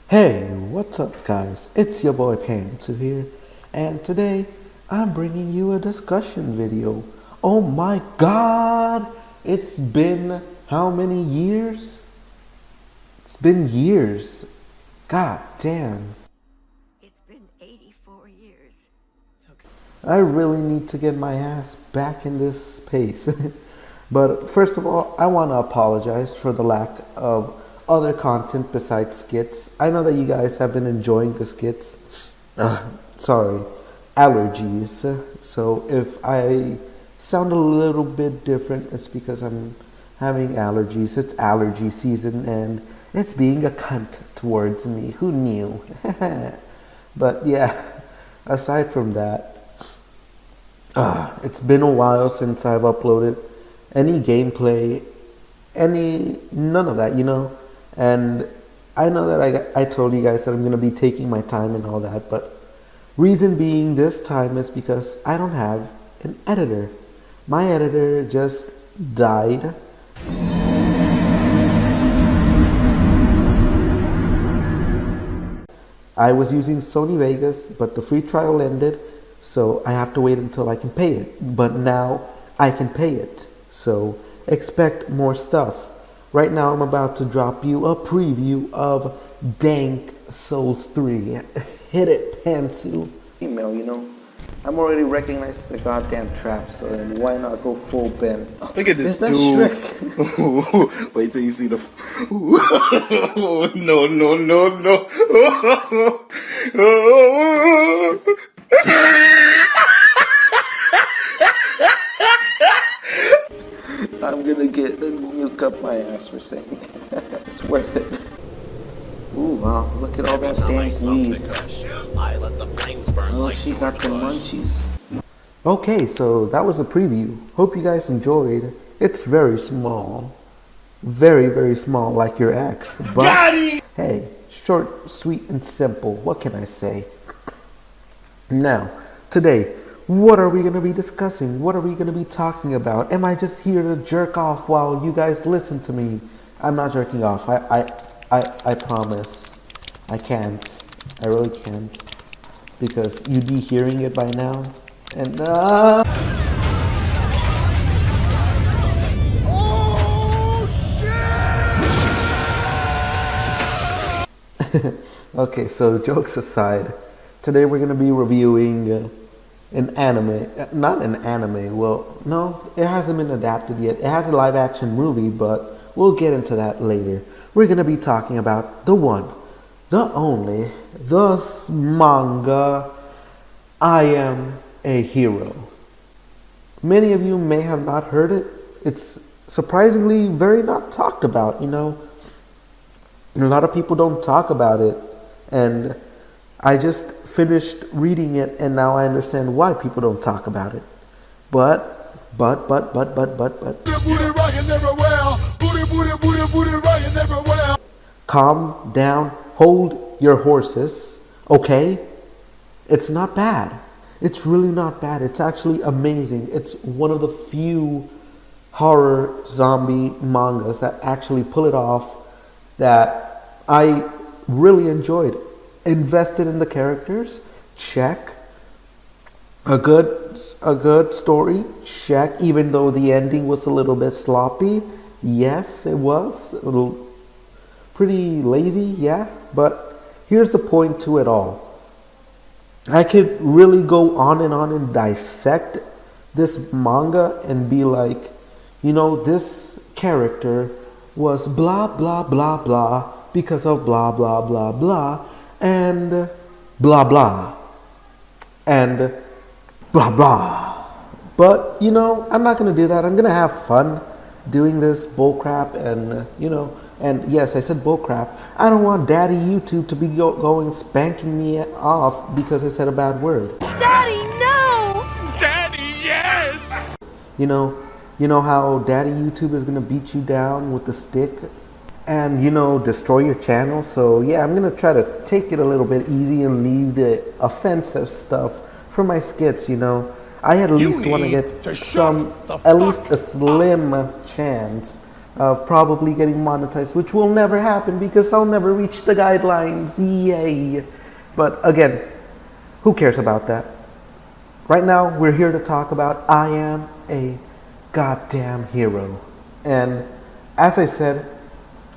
Hey, what's up guys? It's your boy Pantsu here, and today I'm bringing you a discussion video. Oh my god! It's been how many years? It's been years. God damn. It's been 84 years. I really need to get my ass back in this space. But first of all, I want to apologize for the lack of other content besides skits. I know that you guys have been enjoying the skits. Sorry, allergies. So if I sound a little bit different, it's because I'm having allergies. It's allergy season and it's being a cunt towards me. Who knew? But yeah, aside from that, it's been a while since I've uploaded any gameplay, none of that, And I know that I told you guys that I'm going to be taking my time and all that, but reason being this time is because I don't have an editor. My editor just died. I was using Sony Vegas, but the free trial ended, so I have to wait until I can pay it. But now I can pay it, so expect more stuff. Right now I'm about to drop you a preview of Dank Souls 3. Hit it, Pantsu. Email, I'm already recognized as a goddamn trap, so then why not go full Ben? Look at this dude. Wait till you see the. No, no, no, no. I'm gonna get a nuke up my ass for saying it's worth it. Ooh, wow, look at all that dank weed. Oh, she got the munchies. Okay, so that was a preview. Hope you guys enjoyed. It's very small. Very, very small, like your ex. But hey, short, sweet, and simple. What can I say? Now, today, what are we going to be discussing? What are we going to be talking about? Am I just here to jerk off while you guys listen to me? I'm not jerking off. I promise. I can't. I really can't. Because you'd be hearing it by now. And Oh shit! Okay, so jokes aside, today we're going to be reviewing an anime. Not an anime. Well, no, it hasn't been adapted yet. It has a live action movie, but we'll get into that later. We're going to be talking about the one, the only, the manga, I Am a Hero. Many of you may have not heard it. It's surprisingly very not talked about, A lot of people don't talk about it. And I just finished reading it and now I understand why people don't talk about it. But. Calm down, hold your horses, okay? It's not bad. It's really not bad. It's actually amazing. It's one of the few horror zombie mangas that actually pull it off that I really enjoyed. Invested in the characters, check. A good story, check. Even though the ending was a little bit sloppy, yes, it was a little pretty lazy, yeah. But here's the point to it all. I could really go on and dissect this manga and be like, this character was blah blah blah blah because of blah blah blah blah and blah blah and blah blah. But I'm not gonna do that. I'm gonna have fun doing this bullcrap and and yes, I said bullcrap. I don't want Daddy YouTube to be going spanking me off because I said a bad word. Daddy, no! Daddy, yes! You know how Daddy YouTube is gonna beat you down with the stick and destroy your channel. So yeah, I'm gonna try to take it a little bit easy and leave the offensive stuff for my skits. I at least want to get at least a slim chance of probably getting monetized, which will never happen because I'll never reach the guidelines. Yay. But again, who cares about that? Right now, we're here to talk about I Am a Goddamn Hero. And as I said,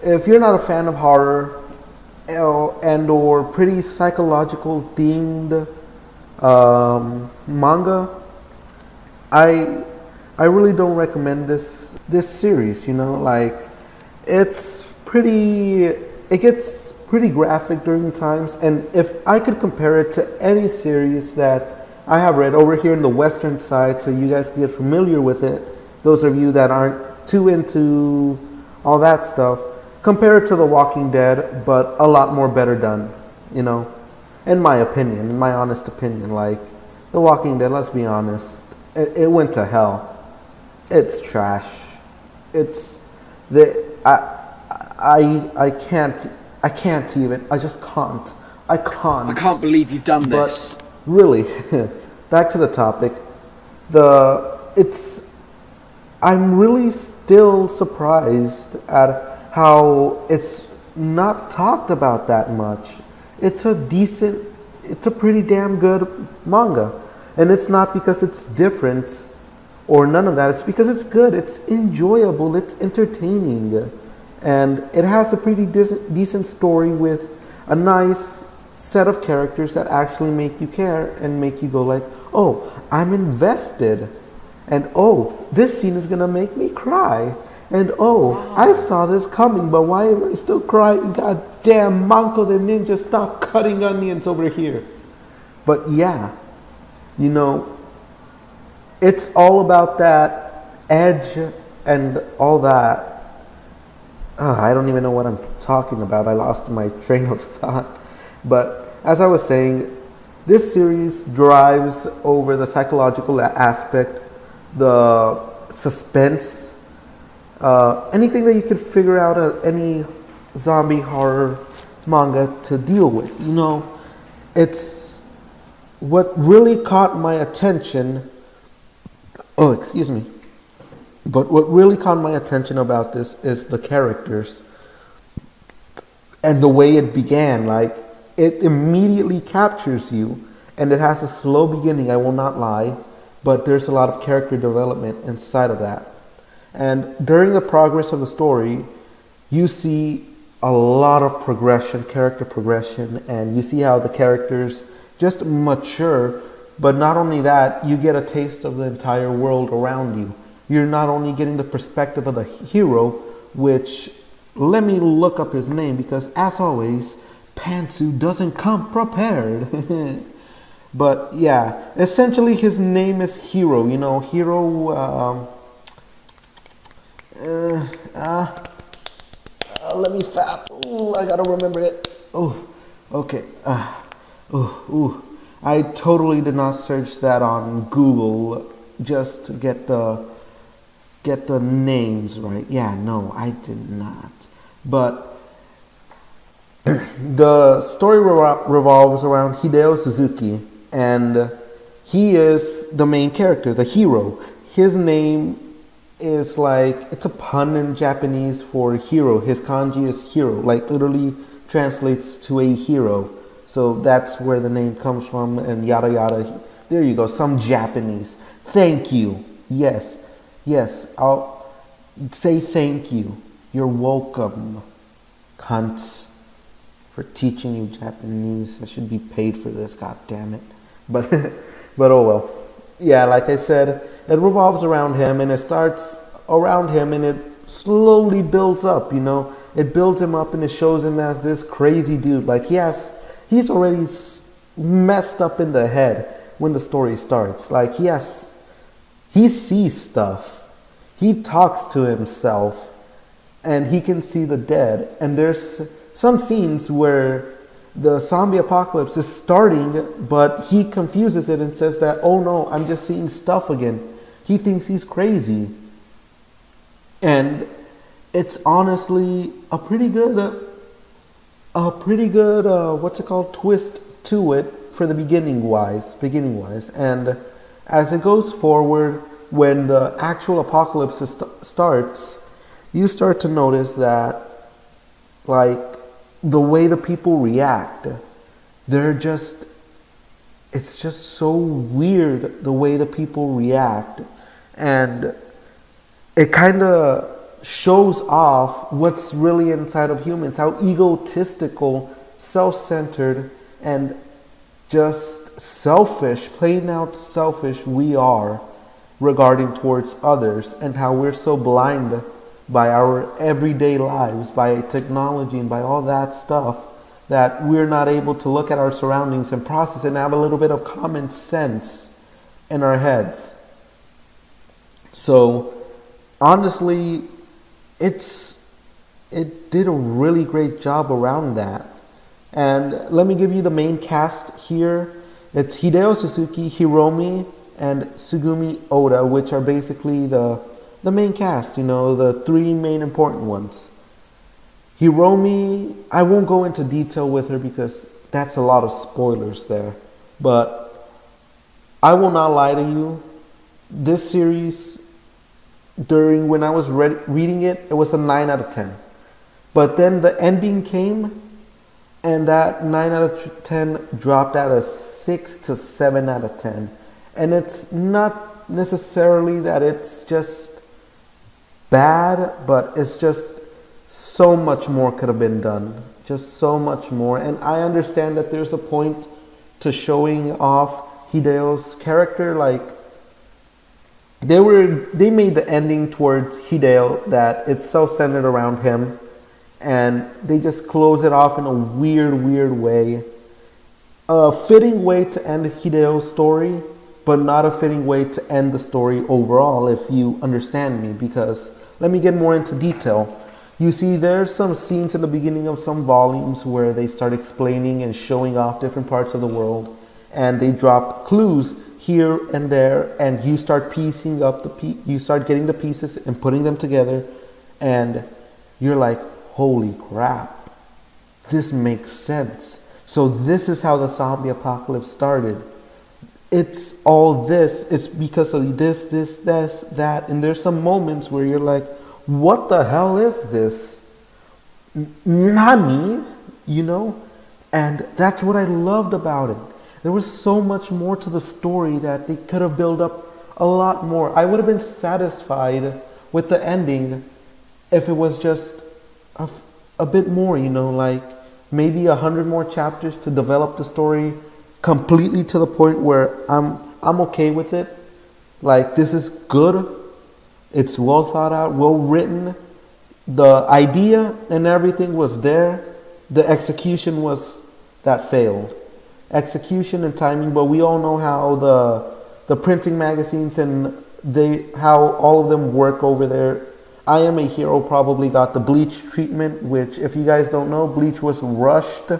if you're not a fan of horror and or pretty psychological themed manga, I really don't recommend this series. You know, like it gets pretty graphic during times, and if I could compare it to any series that I have read over here in the western side, so you guys can get familiar with it, those of you that aren't too into all that stuff, compare it to The Walking Dead, but a lot more better done, you know, in my opinion, in my honest opinion. Like The Walking Dead, let's be honest, it went to hell. It's trash. It's I can't even. I just can't. I can't believe you've done this. But really, back to the topic. I'm really still surprised at how it's not talked about that much. It's a pretty damn good manga. And it's not because it's different or none of that. It's because it's good. It's enjoyable. It's entertaining. And it has a pretty decent story with a nice set of characters that actually make you care and make you go like, oh, I'm invested. And oh, this scene is going to make me cry. And oh, I saw this coming, but why am I still crying? God damn, Manko the Ninja, stop cutting onions over here. But yeah, you know, it's all about that edge and all that. I don't even know what I'm talking about. I lost my train of thought. But as I was saying, this series drives over the psychological aspect, the suspense, anything that you could figure out any zombie horror manga to deal with. You know, it's what really caught my attention. Oh, excuse me. But what really caught my attention about this is the characters and the way it began. Like, it immediately captures you, and it has a slow beginning, I will not lie, but there's a lot of character development inside of that. And during the progress of the story, you see a lot of progression, character progression, and you see how the characters just mature. But not only that, you get a taste of the entire world around you. You're not only getting the perspective of the hero, which, let me look up his name, because as always, Pantsu doesn't come prepared. But yeah, essentially his name is Hero. You know, Hero, let me I gotta remember it. Oh, okay. I totally did not search that on Google just to get the names right. Yeah, no, I did not. But the story revolves around Hideo Suzuki, and he is the main character, the hero. His name is like, it's a pun in Japanese for hero. His kanji is hero, like literally translates to a hero. So that's where the name comes from, and yada yada. There you go, some Japanese. Thank you. Yes, I'll say thank you. You're welcome, cunts, for teaching you Japanese. I should be paid for this, god damn it. But oh well. Yeah, like I said, it revolves around him, and it starts around him, and it slowly builds up, you know. It builds him up, and it shows him as this crazy dude. Like, he's already messed up in the head when the story starts. Like, he sees stuff. He talks to himself, and he can see the dead. And there's some scenes where the zombie apocalypse is starting, but he confuses it and says that, oh no, I'm just seeing stuff again. He thinks he's crazy. And it's honestly a pretty good twist to it for the beginning wise. And as it goes forward, when the actual apocalypse starts, you start to notice that, like, the way the people react, they're just, it's just so weird the way the people react. And it kind of shows off what's really inside of humans, how egotistical, self-centered, and just selfish, plain out selfish we are regarding towards others, and how we're so blind by our everyday lives, by technology and by all that stuff, that we're not able to look at our surroundings and process and have a little bit of common sense in our heads. So honestly, it did a really great job around that. And let me give you the main cast here. It's Hideo Suzuki, Hiromi, and Sugumi Oda, which are basically the main cast, you know, the three main important ones. Hiromi, I won't go into detail with her because that's a lot of spoilers there. But I will not lie to you. This series, during when I was reading it, it was a 9 out of 10. But then the ending came, and that 9 out of 10 dropped at a 6 to 7 out of 10. And it's not necessarily that it's just bad, but it's just so much more could have been done. Just so much more. And I understand that there's a point to showing off Hideo's character. Like, they made the ending towards Hideo that it's self-centered around him, and they just close it off in a weird way. A fitting way to end Hideo's story, but not a fitting way to end the story overall, if you understand me, because let me get more into detail. You see, there's some scenes in the beginning of some volumes where they start explaining and showing off different parts of the world, and they drop clues here and there, and you start piecing up you start getting the pieces and putting them together, and you're like, holy crap, this makes sense. So this is how the zombie apocalypse started. It's all this. It's because of this, that. And there's some moments where you're like, what the hell is this? Nani? You know? And that's what I loved about it. There was so much more to the story that they could have built up a lot more. I would have been satisfied with the ending if it was just a bit more, you know, like maybe 100 more chapters to develop the story completely to the point where I'm okay with it. Like, this is good. It's well thought out, well written. The idea and everything was there. The execution was that failed. Execution and timing, but we all know how the printing magazines and how all of them work over there. I Am a Hero probably got the Bleach treatment, which, if you guys don't know, Bleach was rushed,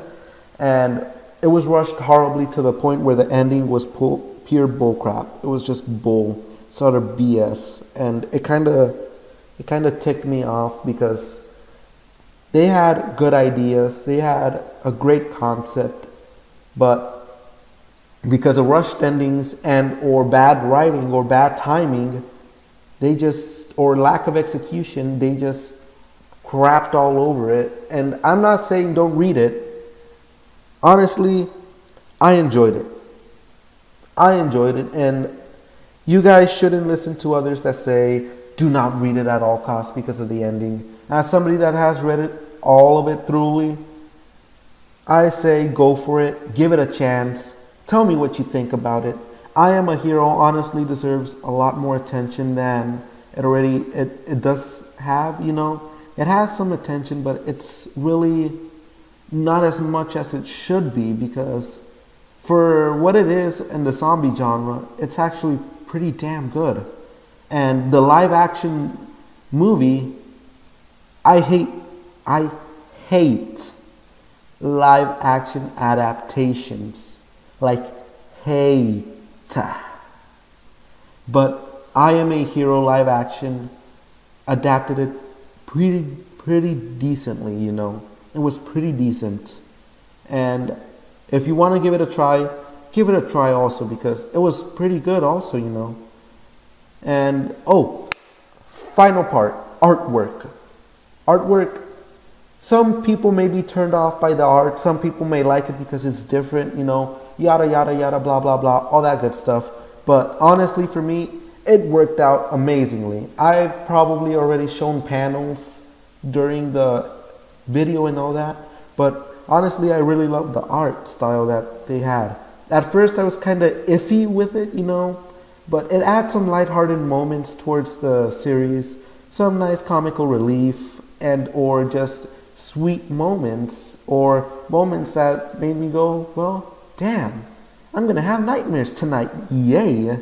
and it was rushed horribly to the point where the ending was pure bullcrap. It was just bull, sort of BS, and it kind of ticked me off because they had good ideas, they had a great concept, but because of rushed endings and or bad writing or bad timing, or lack of execution, they just crapped all over it. And I'm not saying don't read it. Honestly, I enjoyed it. And you guys shouldn't listen to others that say, do not read it at all costs because of the ending. As somebody that has read it, all of it thoroughly, I say go for it. Give it a chance. Tell me what you think about it. I Am a Hero honestly deserves a lot more attention than it does have, you know. It has some attention, but it's really not as much as it should be, because for what it is in the zombie genre, it's actually pretty damn good. And the live action movie, I hate live action adaptations. Like, hate. But I Am a Hero live action adapted it pretty decently, you know. It was pretty decent. And if you want to give it a try also, because it was pretty good also, you know. And final part, artwork. artwork, some people may be turned off by the art. Some people may like it because it's different, you know, yada, yada, yada, blah, blah, blah, all that good stuff. But honestly, for me, it worked out amazingly. I've probably already shown panels during the video and all that. But honestly, I really loved the art style that they had. At first, I was kind of iffy with it, you know, but it adds some lighthearted moments towards the series, some nice comical relief, and or just sweet moments, or moments that made me go, well, damn, I'm gonna have nightmares tonight, yay.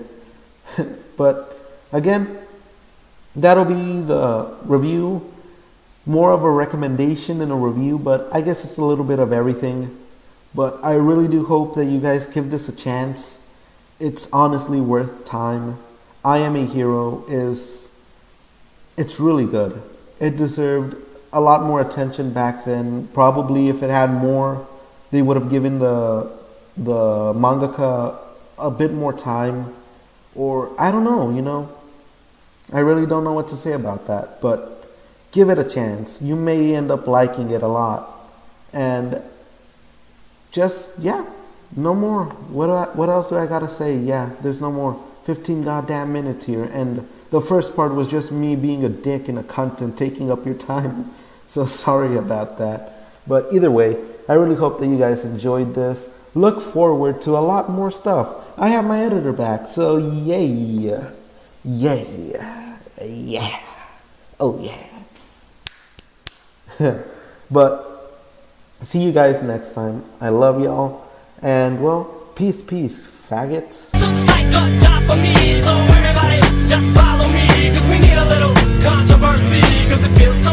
But again, that'll be the review, more of a recommendation than a review, but I guess it's a little bit of everything. But I really do hope that you guys give this a chance. It's honestly worth time. I Am a Hero it's really good. It deserved a lot more attention back then. Probably if it had more, they would have given the mangaka a bit more time. Or I don't know, you know. I really don't know what to say about that. But give it a chance. You may end up liking it a lot. And just, yeah, no more. What else do I gotta say? Yeah, there's no more. 15 goddamn minutes here. And the first part was just me being a dick and a cunt and taking up your time. So sorry about that. But either way, I really hope that you guys enjoyed this. Look forward to a lot more stuff. I have my editor back, so yay. Yay. Yeah. Oh yeah. But see you guys next time. I love y'all. And well, peace, faggots. Looks like a job for me, so everybody just follow me, cause we need a little controversy, cause it feels